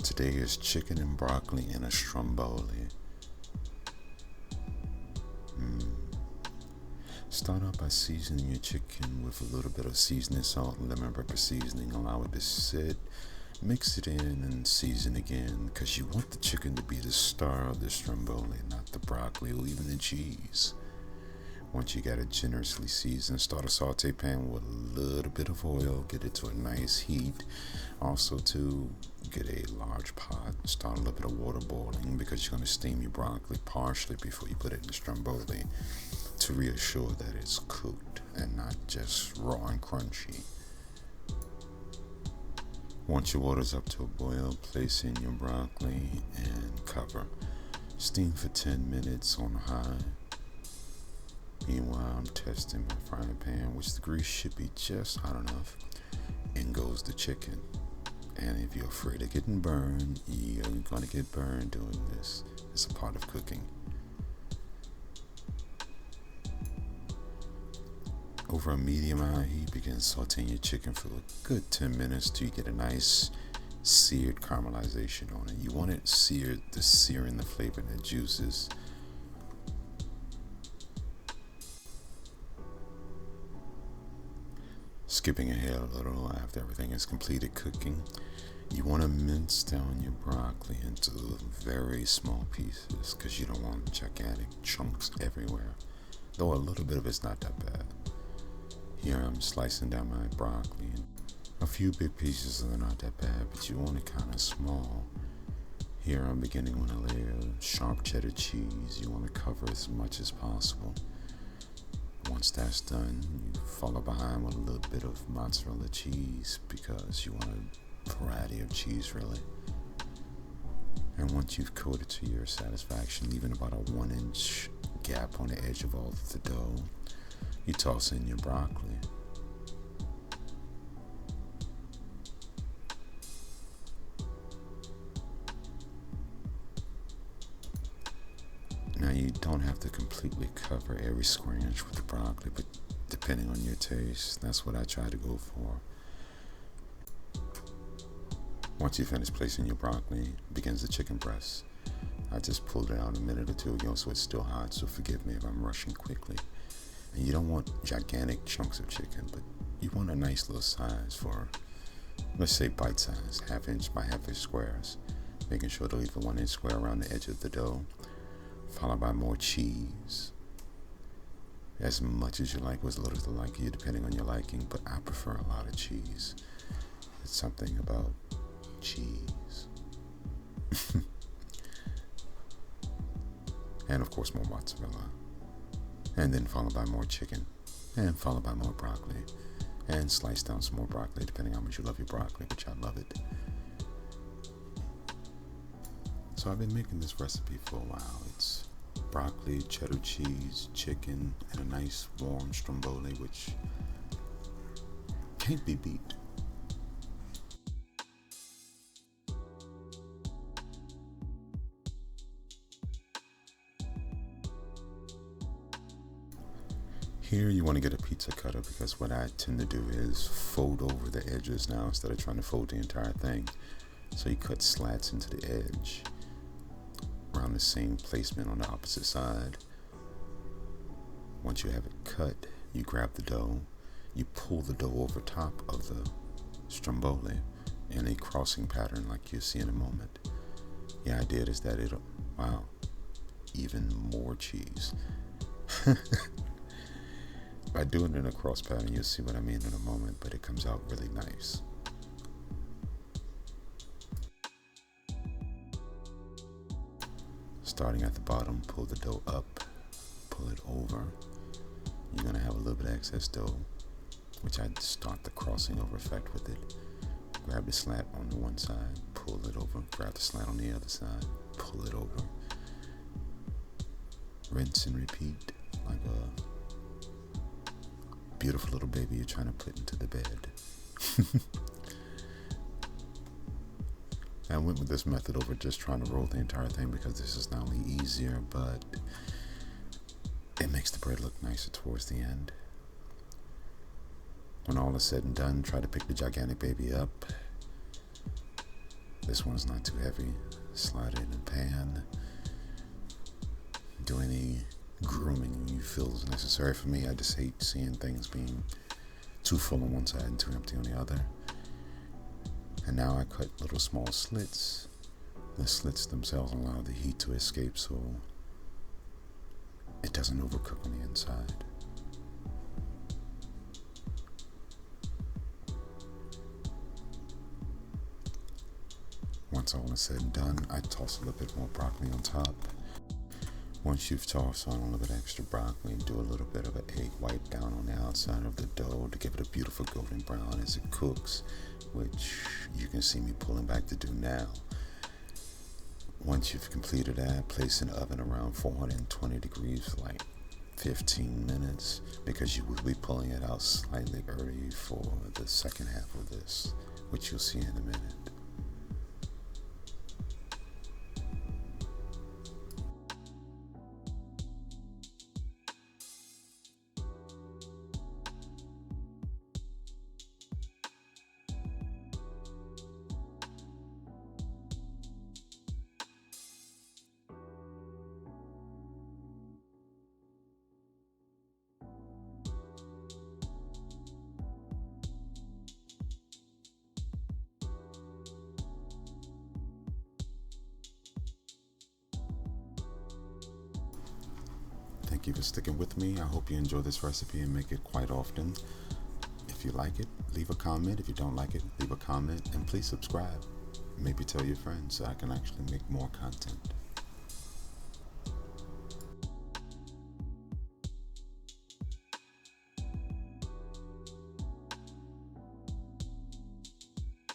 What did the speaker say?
Today is chicken and broccoli in a stromboli. Start out by seasoning your chicken with a little bit of seasoning salt and lemon pepper seasoning. Allow it to sit, mix it in, and season again, because you want the chicken to be the star of the stromboli, not the broccoli or even the cheese. Once you got it generously seasoned, start a saute pan with a little bit of oil. Get it to a nice heat. Also, to get a large pot, start a little bit of water boiling, because you're going to steam your broccoli partially before you put it in the stromboli to reassure that it's cooked and not just raw and crunchy. Once your water's up to a boil, place in your broccoli and cover. Steam for 10 minutes on high. Meanwhile, I'm testing my frying pan, which the grease should be just hot enough. In goes the chicken. And if you're afraid of getting burned, you're going to get burned doing this. It's a part of cooking. Over a medium-high heat, begin sauteing your chicken for a good 10 minutes till you get a nice seared caramelization on it. You want it seared to sear in the flavor and the juices. Skipping ahead a little, after everything is completed cooking, you want to mince down your broccoli into very small pieces, because you don't want gigantic chunks everywhere, though a little bit of it's not that bad. Here I'm slicing down my broccoli, and a few big pieces are not that bad, but you want it kind of small. Here I'm beginning with a layer of sharp cheddar cheese. You want to cover as much as possible. Once that's done, you follow behind with a little bit of mozzarella cheese, because you want a variety of cheese, really. And once you've coated to your satisfaction, leaving about a 1-inch gap on the edge of all of the dough, you toss in your broccoli. Now, you don't have to completely cover every square inch with the broccoli, but depending on your taste, that's what I try to go for. Once you finish placing your broccoli, begins the chicken breast. I just pulled it out a minute or two ago, so it's still hot, so forgive me if I'm rushing quickly. And you don't want gigantic chunks of chicken, but you want a nice little size for, let's say, bite size, 1/2 inch by 1/2 inch squares, making sure to leave a 1-inch square around the edge of the dough. Followed by more cheese, as much as you like, or as little as you like, you depending on your liking, but I prefer a lot of cheese. It's something about cheese. And of course more mozzarella, and then followed by more chicken, and followed by more broccoli, and slice down some more broccoli depending on how much you love your broccoli, which I love it. So I've been making this recipe for a while. It's broccoli, cheddar cheese, chicken, and a nice warm stromboli, which can't be beat. Here you want to get a pizza cutter, because what I tend to do is fold over the edges now instead of trying to fold the entire thing. So you cut slats into the edge around the same placement on the opposite side. Once you have it cut, you grab the dough, you pull the dough over top of the stromboli in a crossing pattern like you'll see in a moment. The idea is that even more cheese. By doing it in a cross pattern, you'll see what I mean in a moment, but it comes out really nice. Starting at the bottom, pull the dough up, pull it over. You're going to have a little bit of excess dough, which I start the crossing over effect with it. Grab the slat on the one side, pull it over. Grab the slat on the other side, pull it over. Rinse and repeat like a beautiful little baby you're trying to put into the bed. I went with this method over just trying to roll the entire thing, because this is not only easier, but it makes the bread look nicer towards the end. When all is said and done, try to pick the gigantic baby up, This one's not too heavy. Slide it in the pan. Do any grooming you feel is necessary. For me, I just hate seeing things being too full on one side and too empty on the other. And now I cut little small slits. The slits themselves allow the heat to escape so it doesn't overcook on the inside. Once all is said and done, I toss a little bit more broccoli on top. Once you've tossed on a little bit extra broccoli, do a little bit of an egg white down on the outside of the dough to give it a beautiful golden brown as it cooks, which you can see me pulling back to do now. Once you've completed that, place in the oven around 420 degrees for like 15 minutes because you will be pulling it out slightly early for the second half of this, which you'll see in a minute. Thank you for sticking with me. I hope you enjoy this recipe and make it quite often. If you like it, leave a comment. If you don't like it, leave a comment. And please subscribe. Maybe tell your friends so I can actually make more content.